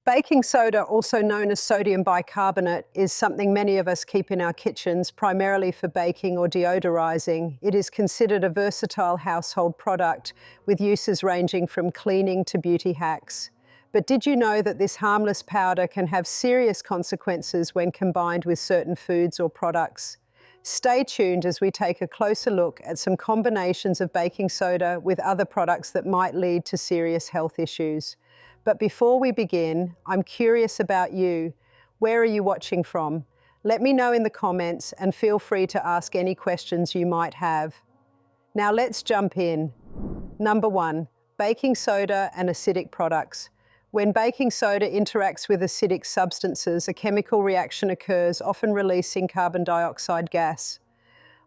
Baking soda, also known as sodium bicarbonate, is something many of us keep in our kitchens, primarily for baking or deodorizing. It is considered a versatile household product, with uses ranging from cleaning to beauty hacks. But did you know that this harmless powder can have serious consequences when combined with certain foods or products? Stay tuned as we take a closer look at some combinations of baking soda with other products that might lead to serious health issues. But before we begin, I'm curious about you. Where are you watching from? Let me know in the comments and feel free to ask any questions you might have. Now let's jump in. Number 1, baking soda and acidic products. When baking soda interacts with acidic substances, a chemical reaction occurs, often releasing carbon dioxide gas.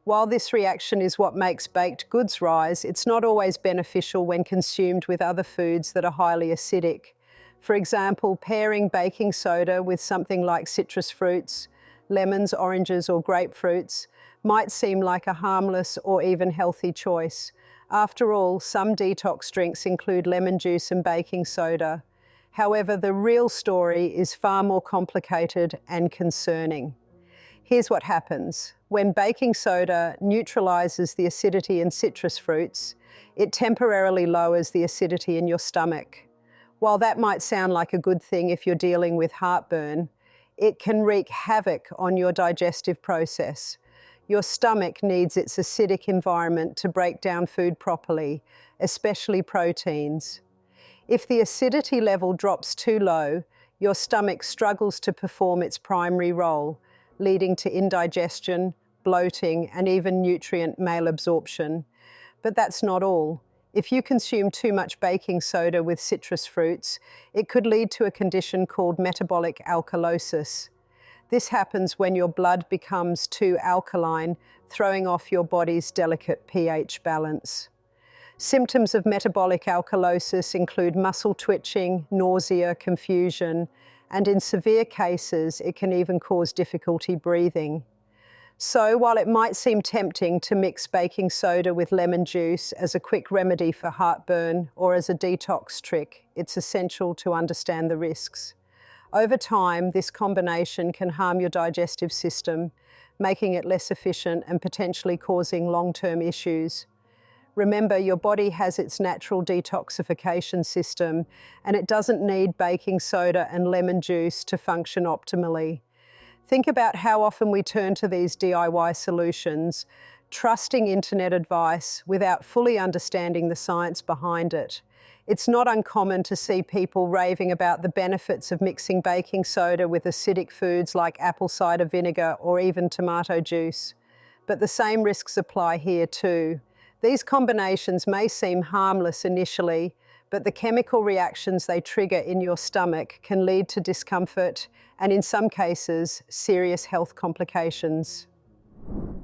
While this reaction is what makes baked goods rise, it's not always beneficial when consumed with other foods that are highly acidic. For example, pairing baking soda with something like citrus fruits, lemons, oranges, or grapefruits might seem like a harmless or even healthy choice. After all, some detox drinks include lemon juice and baking soda. However, the real story is far more complicated and concerning. Here's what happens. When baking soda neutralizes the acidity in citrus fruits, it temporarily lowers the acidity in your stomach. While that might sound like a good thing if you're dealing with heartburn, it can wreak havoc on your digestive process. Your stomach needs its acidic environment to break down food properly, especially proteins. If the acidity level drops too low, your stomach struggles to perform its primary role, leading to indigestion, bloating, and even nutrient malabsorption. But that's not all. If you consume too much baking soda with citrus fruits, it could lead to a condition called metabolic alkalosis. This happens when your blood becomes too alkaline, throwing off your body's delicate pH balance. Symptoms of metabolic alkalosis include muscle twitching, nausea, confusion, and in severe cases, it can even cause difficulty breathing. So, while it might seem tempting to mix baking soda with lemon juice as a quick remedy for heartburn or as a detox trick, it's essential to understand the risks. Over time, this combination can harm your digestive system, making it less efficient and potentially causing long-term issues. Remember, your body has its natural detoxification system, and it doesn't need baking soda and lemon juice to function optimally. Think about how often we turn to these DIY solutions, trusting internet advice without fully understanding the science behind it. It's not uncommon to see people raving about the benefits of mixing baking soda with acidic foods like apple cider vinegar or even tomato juice. But the same risks apply here too. These combinations may seem harmless initially, but the chemical reactions they trigger in your stomach can lead to discomfort and, in some cases, serious health complications.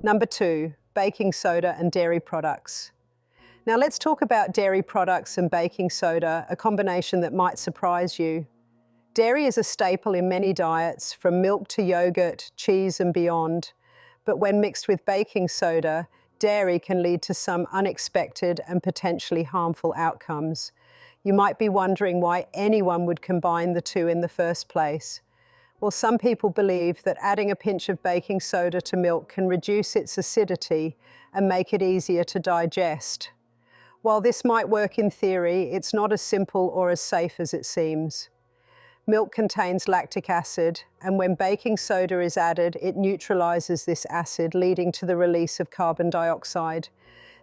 Number 2, baking soda and dairy products. Now let's talk about dairy products and baking soda, a combination that might surprise you. Dairy is a staple in many diets, from milk to yogurt, cheese, and beyond. But when mixed with baking soda, dairy can lead to some unexpected and potentially harmful outcomes. You might be wondering why anyone would combine the two in the first place. Well, some people believe that adding a pinch of baking soda to milk can reduce its acidity and make it easier to digest. While this might work in theory, it's not as simple or as safe as it seems. Milk contains lactic acid, and when baking soda is added, it neutralizes this acid, leading to the release of carbon dioxide.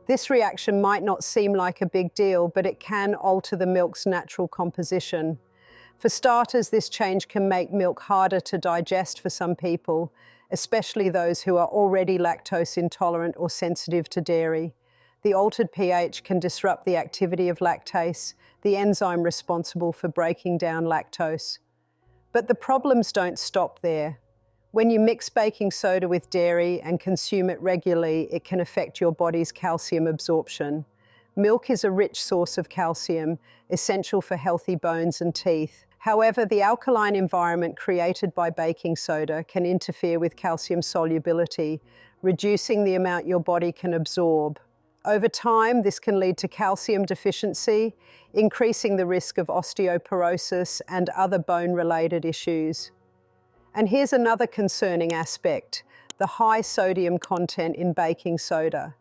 This reaction might not seem like a big deal, but it can alter the milk's natural composition. For starters, this change can make milk harder to digest for some people, especially those who are already lactose intolerant or sensitive to dairy. The altered pH can disrupt the activity of lactase, the enzyme responsible for breaking down lactose. But the problems don't stop there. When you mix baking soda with dairy and consume it regularly, it can affect your body's calcium absorption. Milk is a rich source of calcium, essential for healthy bones and teeth. However, the alkaline environment created by baking soda can interfere with calcium solubility, reducing the amount your body can absorb. Over time, this can lead to calcium deficiency, increasing the risk of osteoporosis and other bone-related issues. And here's another concerning aspect: the high sodium content in baking soda.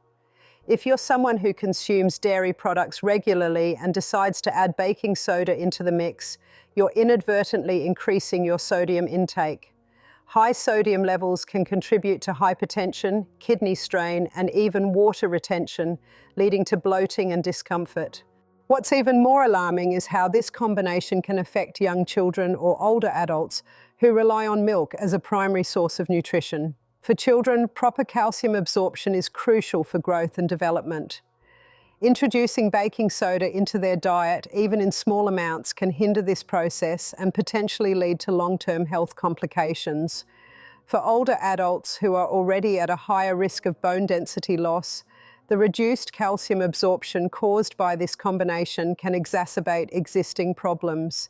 If you're someone who consumes dairy products regularly and decides to add baking soda into the mix, you're inadvertently increasing your sodium intake. High sodium levels can contribute to hypertension, kidney strain, and even water retention, leading to bloating and discomfort. What's even more alarming is how this combination can affect young children or older adults who rely on milk as a primary source of nutrition. For children, proper calcium absorption is crucial for growth and development. Introducing baking soda into their diet, even in small amounts, can hinder this process and potentially lead to long-term health complications. For older adults who are already at a higher risk of bone density loss, the reduced calcium absorption caused by this combination can exacerbate existing problems.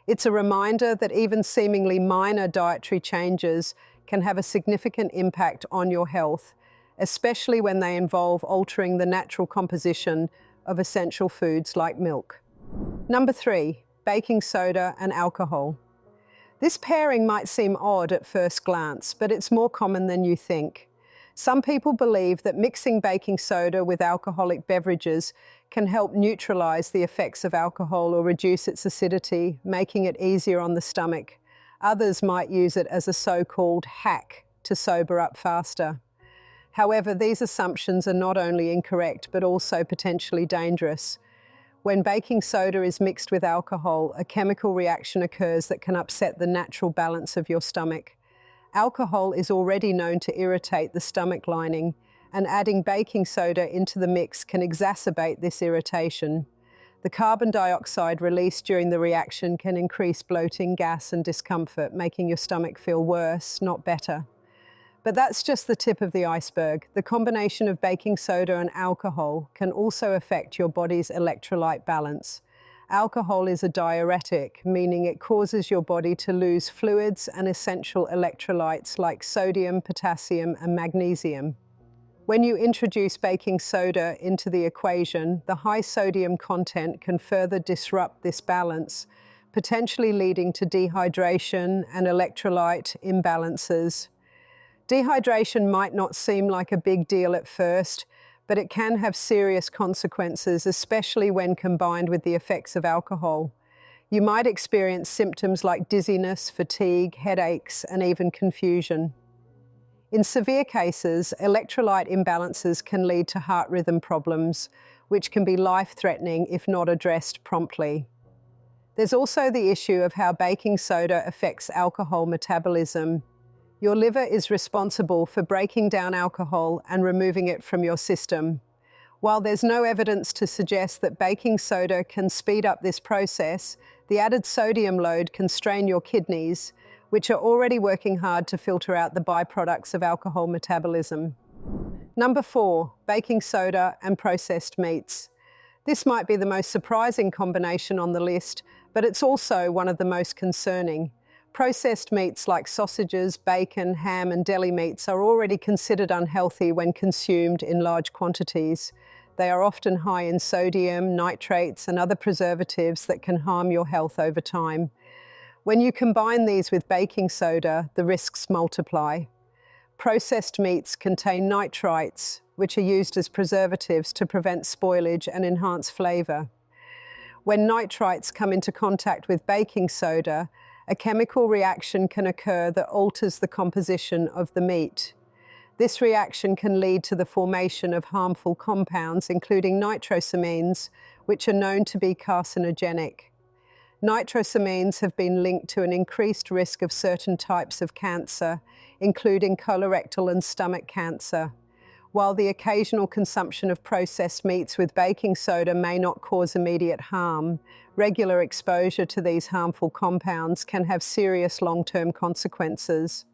It's a reminder that even seemingly minor dietary changes can have a significant impact on your health, especially when they involve altering the natural composition of essential foods like milk. Number 3, baking soda and alcohol. This pairing might seem odd at first glance, but it's more common than you think. Some people believe that mixing baking soda with alcoholic beverages can help neutralize the effects of alcohol or reduce its acidity, making it easier on the stomach. Others might use it as a so-called hack to sober up faster. However, these assumptions are not only incorrect, but also potentially dangerous. When baking soda is mixed with alcohol, a chemical reaction occurs that can upset the natural balance of your stomach. Alcohol is already known to irritate the stomach lining, and adding baking soda into the mix can exacerbate this irritation. The carbon dioxide released during the reaction can increase bloating, gas, and discomfort, making your stomach feel worse, not better. But that's just the tip of the iceberg. The combination of baking soda and alcohol can also affect your body's electrolyte balance. Alcohol is a diuretic, meaning it causes your body to lose fluids and essential electrolytes like sodium, potassium, and magnesium. When you introduce baking soda into the equation, the high sodium content can further disrupt this balance, potentially leading to dehydration and electrolyte imbalances. Dehydration might not seem like a big deal at first, but it can have serious consequences, especially when combined with the effects of alcohol. You might experience symptoms like dizziness, fatigue, headaches, and even confusion. In severe cases, electrolyte imbalances can lead to heart rhythm problems, which can be life-threatening if not addressed promptly. There's also the issue of how baking soda affects alcohol metabolism. Your liver is responsible for breaking down alcohol and removing it from your system. While there's no evidence to suggest that baking soda can speed up this process, the added sodium load can strain your kidneys, which are already working hard to filter out the byproducts of alcohol metabolism. Number 4, baking soda and processed meats. This might be the most surprising combination on the list, but it's also one of the most concerning. Processed meats like sausages, bacon, ham, and deli meats are already considered unhealthy when consumed in large quantities. They are often high in sodium, nitrates, and other preservatives that can harm your health over time. When you combine these with baking soda, the risks multiply. Processed meats contain nitrites, which are used as preservatives to prevent spoilage and enhance flavor. When nitrites come into contact with baking soda, a chemical reaction can occur that alters the composition of the meat. This reaction can lead to the formation of harmful compounds, including nitrosamines, which are known to be carcinogenic. Nitrosamines have been linked to an increased risk of certain types of cancer, including colorectal and stomach cancer. While the occasional consumption of processed meats with baking soda may not cause immediate harm, regular exposure to these harmful compounds can have serious long-term consequences.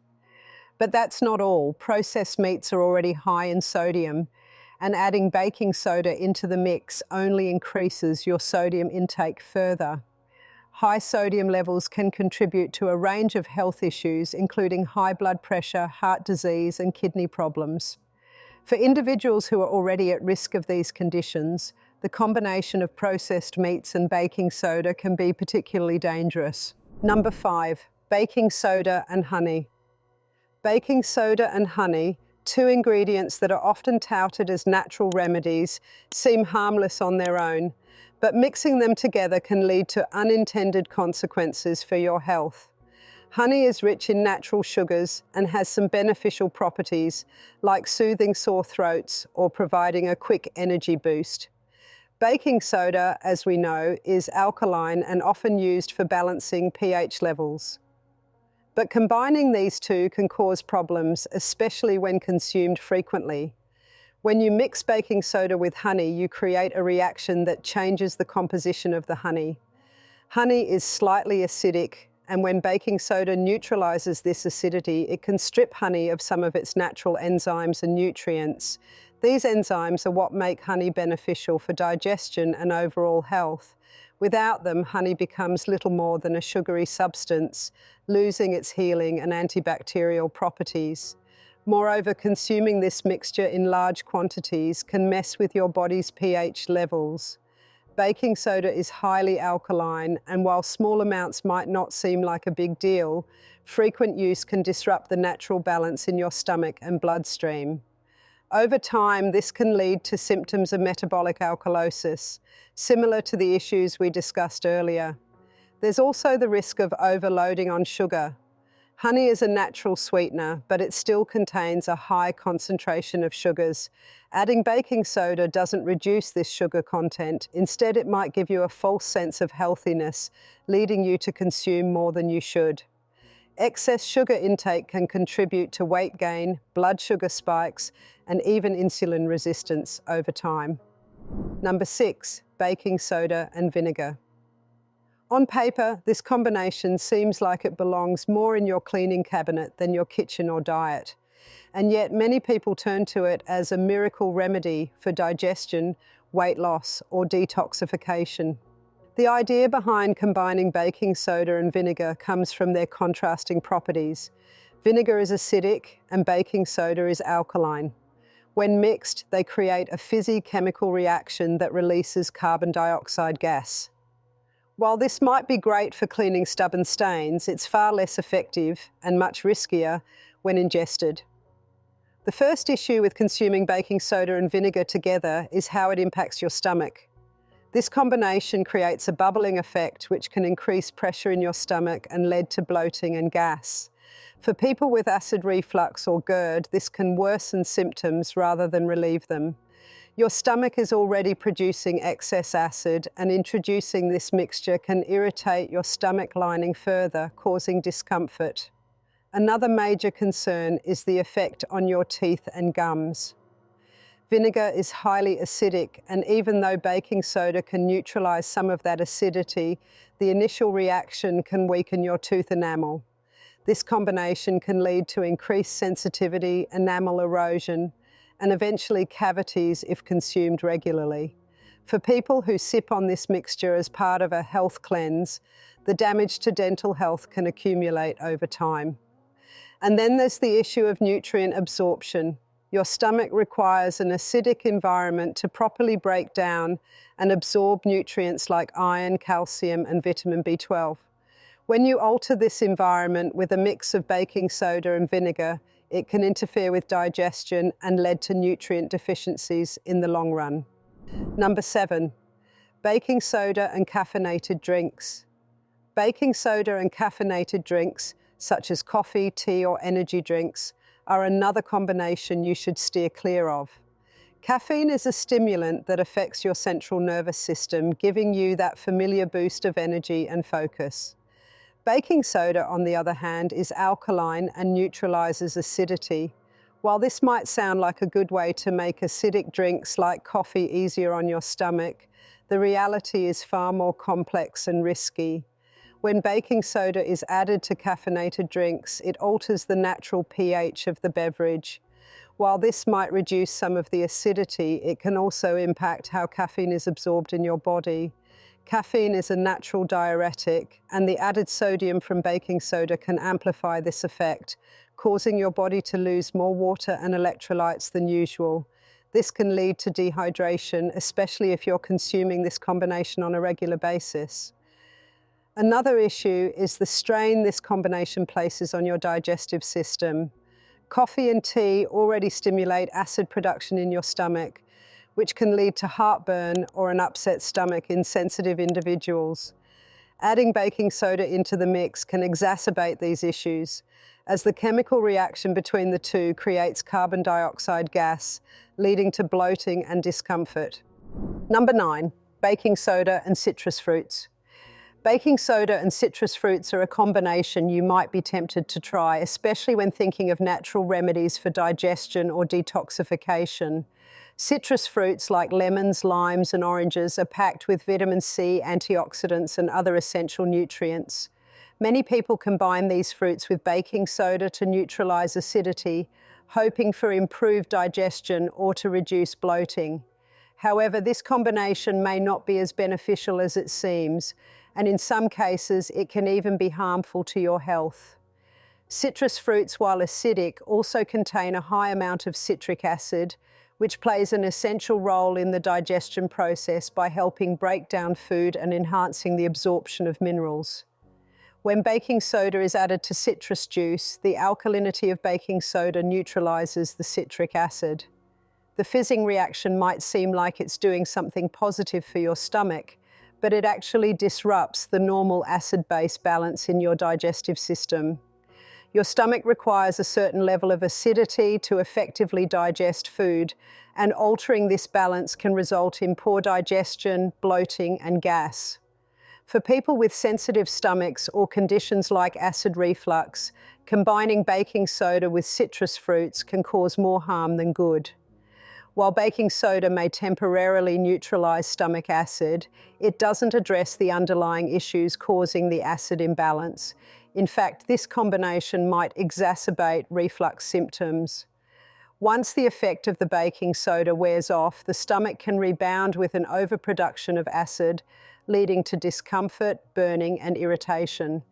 But that's not all. Processed meats are already high in sodium, and adding baking soda into the mix only increases your sodium intake further. High sodium levels can contribute to a range of health issues, including high blood pressure, heart disease, and kidney problems. For individuals who are already at risk of these conditions, the combination of processed meats and baking soda can be particularly dangerous. Number 5, baking soda and honey. Baking soda and honey, two ingredients that are often touted as natural remedies, seem harmless on their own, but mixing them together can lead to unintended consequences for your health. Honey is rich in natural sugars and has some beneficial properties, like soothing sore throats or providing a quick energy boost. Baking soda, as we know, is alkaline and often used for balancing pH levels. But combining these two can cause problems, especially when consumed frequently. When you mix baking soda with honey, you create a reaction that changes the composition of the honey. Honey is slightly acidic, and when baking soda neutralizes this acidity, it can strip honey of some of its natural enzymes and nutrients. These enzymes are what make honey beneficial for digestion and overall health. Without them, honey becomes little more than a sugary substance, losing its healing and antibacterial properties. Moreover, consuming this mixture in large quantities can mess with your body's pH levels. Baking soda is highly alkaline, and while small amounts might not seem like a big deal, frequent use can disrupt the natural balance in your stomach and bloodstream. Over time, this can lead to symptoms of metabolic alkalosis, similar to the issues we discussed earlier. There's also the risk of overloading on sugar. Honey is a natural sweetener, but it still contains a high concentration of sugars. Adding baking soda doesn't reduce this sugar content. Instead, it might give you a false sense of healthiness, leading you to consume more than you should. Excess sugar intake can contribute to weight gain, blood sugar spikes, and even insulin resistance over time. Number 6, baking soda and vinegar. On paper, this combination seems like it belongs more in your cleaning cabinet than your kitchen or diet. And yet many people turn to it as a miracle remedy for digestion, weight loss, or detoxification. The idea behind combining baking soda and vinegar comes from their contrasting properties. Vinegar is acidic and baking soda is alkaline. When mixed, they create a fizzy chemical reaction that releases carbon dioxide gas. While this might be great for cleaning stubborn stains, it's far less effective and much riskier when ingested. The first issue with consuming baking soda and vinegar together is how it impacts your stomach. This combination creates a bubbling effect which can increase pressure in your stomach and lead to bloating and gas. For people with acid reflux or GERD, this can worsen symptoms rather than relieve them. Your stomach is already producing excess acid, and introducing this mixture can irritate your stomach lining further, causing discomfort. Another major concern is the effect on your teeth and gums. Vinegar is highly acidic, and even though baking soda can neutralize some of that acidity, the initial reaction can weaken your tooth enamel. This combination can lead to increased sensitivity, enamel erosion, and eventually cavities if consumed regularly. For people who sip on this mixture as part of a health cleanse, the damage to dental health can accumulate over time. And then there's the issue of nutrient absorption. Your stomach requires an acidic environment to properly break down and absorb nutrients like iron, calcium, and vitamin B12. When you alter this environment with a mix of baking soda and vinegar, it can interfere with digestion and lead to nutrient deficiencies in the long run. Number 7, baking soda and caffeinated drinks. Baking soda and caffeinated drinks, such as coffee, tea, or energy drinks, are another combination you should steer clear of. Caffeine is a stimulant that affects your central nervous system, giving you that familiar boost of energy and focus. Baking soda, on the other hand, is alkaline and neutralizes acidity. While this might sound like a good way to make acidic drinks like coffee easier on your stomach, the reality is far more complex and risky. When baking soda is added to caffeinated drinks, it alters the natural pH of the beverage. While this might reduce some of the acidity, it can also impact how caffeine is absorbed in your body. Caffeine is a natural diuretic, and the added sodium from baking soda can amplify this effect, causing your body to lose more water and electrolytes than usual. This can lead to dehydration, especially if you're consuming this combination on a regular basis. Another issue is the strain this combination places on your digestive system. Coffee and tea already stimulate acid production in your stomach, which can lead to heartburn or an upset stomach in sensitive individuals. Adding baking soda into the mix can exacerbate these issues, as the chemical reaction between the two creates carbon dioxide gas, leading to bloating and discomfort. Number 9, baking soda and citrus fruits. Baking soda and citrus fruits are a combination you might be tempted to try, especially when thinking of natural remedies for digestion or detoxification. Citrus fruits like lemons, limes, and oranges are packed with vitamin C, antioxidants, and other essential nutrients. Many people combine these fruits with baking soda to neutralize acidity, hoping for improved digestion or to reduce bloating. However, this combination may not be as beneficial as it seems, and in some cases it can even be harmful to your health. Citrus fruits, while acidic, also contain a high amount of citric acid, which plays an essential role in the digestion process by helping break down food and enhancing the absorption of minerals. When baking soda is added to citrus juice, the alkalinity of baking soda neutralizes the citric acid. The fizzing reaction might seem like it's doing something positive for your stomach, but it actually disrupts the normal acid-base balance in your digestive system. Your stomach requires a certain level of acidity to effectively digest food, and altering this balance can result in poor digestion, bloating, and gas. For people with sensitive stomachs or conditions like acid reflux, combining baking soda with citrus fruits can cause more harm than good. While baking soda may temporarily neutralize stomach acid, it doesn't address the underlying issues causing the acid imbalance. In fact, this combination might exacerbate reflux symptoms. Once the effect of the baking soda wears off, the stomach can rebound with an overproduction of acid, leading to discomfort, burning, and irritation.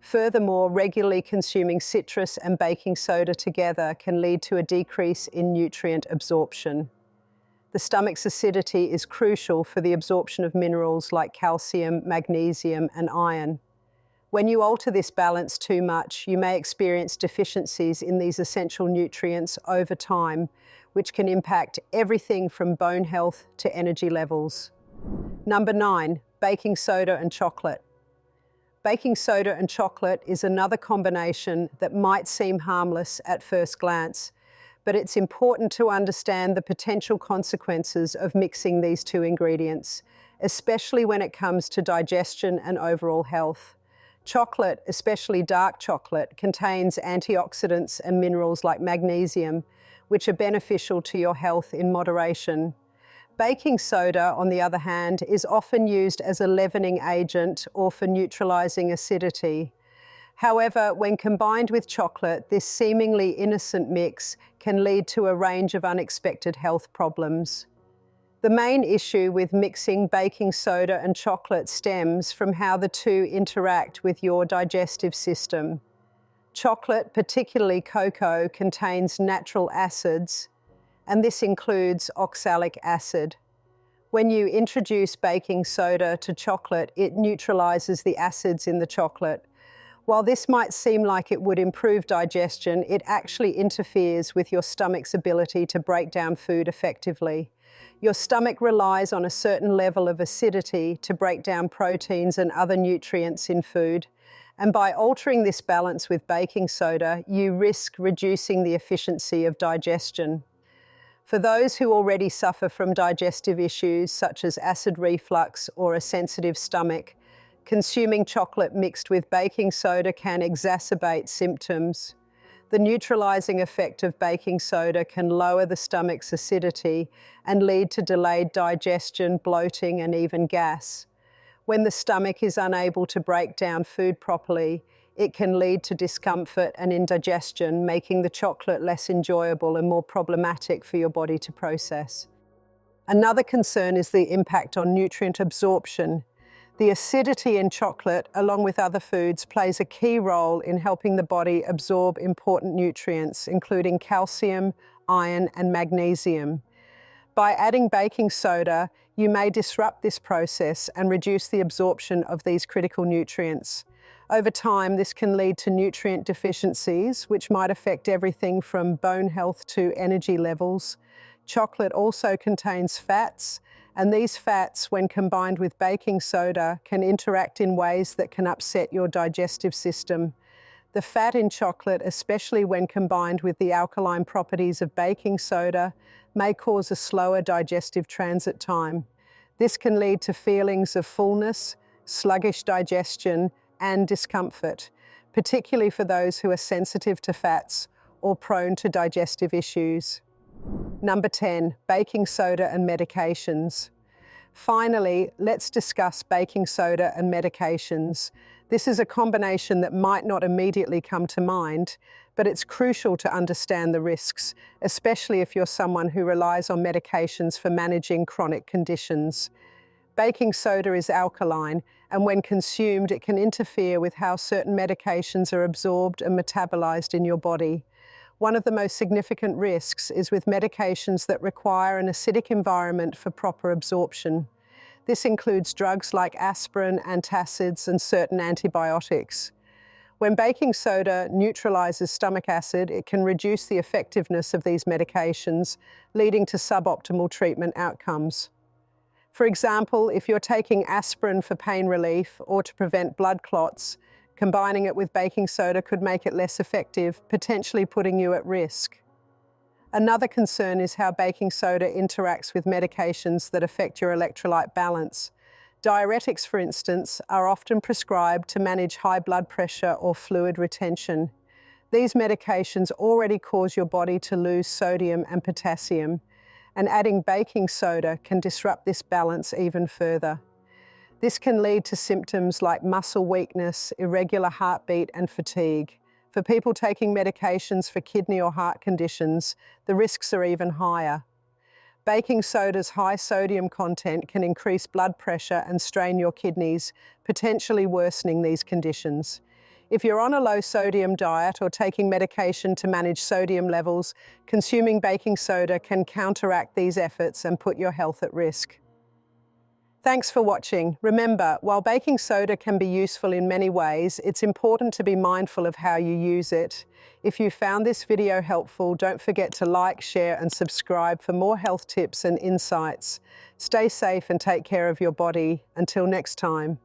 Furthermore, regularly consuming citrus and baking soda together can lead to a decrease in nutrient absorption. The stomach's acidity is crucial for the absorption of minerals like calcium, magnesium, and iron. When you alter this balance too much, you may experience deficiencies in these essential nutrients over time, which can impact everything from bone health to energy levels. Number 9, baking soda and chocolate. Baking soda and chocolate is another combination that might seem harmless at first glance, but it's important to understand the potential consequences of mixing these two ingredients, especially when it comes to digestion and overall health. Chocolate, especially dark chocolate, contains antioxidants and minerals like magnesium, which are beneficial to your health in moderation. Baking soda, on the other hand, is often used as a leavening agent or for neutralizing acidity. However, when combined with chocolate, this seemingly innocent mix can lead to a range of unexpected health problems. The main issue with mixing baking soda and chocolate stems from how the two interact with your digestive system. Chocolate, particularly cocoa, contains natural acids, and this includes oxalic acid. When you introduce baking soda to chocolate, it neutralizes the acids in the chocolate. While this might seem like it would improve digestion, it actually interferes with your stomach's ability to break down food effectively. Your stomach relies on a certain level of acidity to break down proteins and other nutrients in food, and by altering this balance with baking soda, you risk reducing the efficiency of digestion. For those who already suffer from digestive issues such as acid reflux or a sensitive stomach, consuming chocolate mixed with baking soda can exacerbate symptoms. The neutralizing effect of baking soda can lower the stomach's acidity and lead to delayed digestion, bloating, and even gas. When the stomach is unable to break down food properly, it can lead to discomfort and indigestion, making the chocolate less enjoyable and more problematic for your body to process. Another concern is the impact on nutrient absorption. The acidity in chocolate, along with other foods, plays a key role in helping the body absorb important nutrients, including calcium, iron, and magnesium. By adding baking soda, you may disrupt this process and reduce the absorption of these critical nutrients. Over time, this can lead to nutrient deficiencies, which might affect everything from bone health to energy levels. Chocolate also contains fats, and these fats, when combined with baking soda, can interact in ways that can upset your digestive system. The fat in chocolate, especially when combined with the alkaline properties of baking soda, may cause a slower digestive transit time. This can lead to feelings of fullness, sluggish digestion, and discomfort, particularly for those who are sensitive to fats or prone to digestive issues. Number 10, baking soda and medications. Finally, let's discuss baking soda and medications. This is a combination that might not immediately come to mind, but it's crucial to understand the risks, especially if you're someone who relies on medications for managing chronic conditions. Baking soda is alkaline, and when consumed, it can interfere with how certain medications are absorbed and metabolized in your body. One of the most significant risks is with medications that require an acidic environment for proper absorption. This includes drugs like aspirin, antacids, and certain antibiotics. When baking soda neutralizes stomach acid, it can reduce the effectiveness of these medications, leading to suboptimal treatment outcomes. For example, if you're taking aspirin for pain relief or to prevent blood clots, combining it with baking soda could make it less effective, potentially putting you at risk. Another concern is how baking soda interacts with medications that affect your electrolyte balance. Diuretics, for instance, are often prescribed to manage high blood pressure or fluid retention. These medications already cause your body to lose sodium and potassium, and adding baking soda can disrupt this balance even further. This can lead to symptoms like muscle weakness, irregular heartbeat, and fatigue. For people taking medications for kidney or heart conditions, the risks are even higher. Baking soda's high sodium content can increase blood pressure and strain your kidneys, potentially worsening these conditions. If you're on a low sodium diet or taking medication to manage sodium levels, consuming baking soda can counteract these efforts and put your health at risk. Thanks for watching. Remember, while baking soda can be useful in many ways, it's important to be mindful of how you use it. If you found this video helpful, don't forget to like, share, and subscribe for more health tips and insights. Stay safe and take care of your body. Until next time.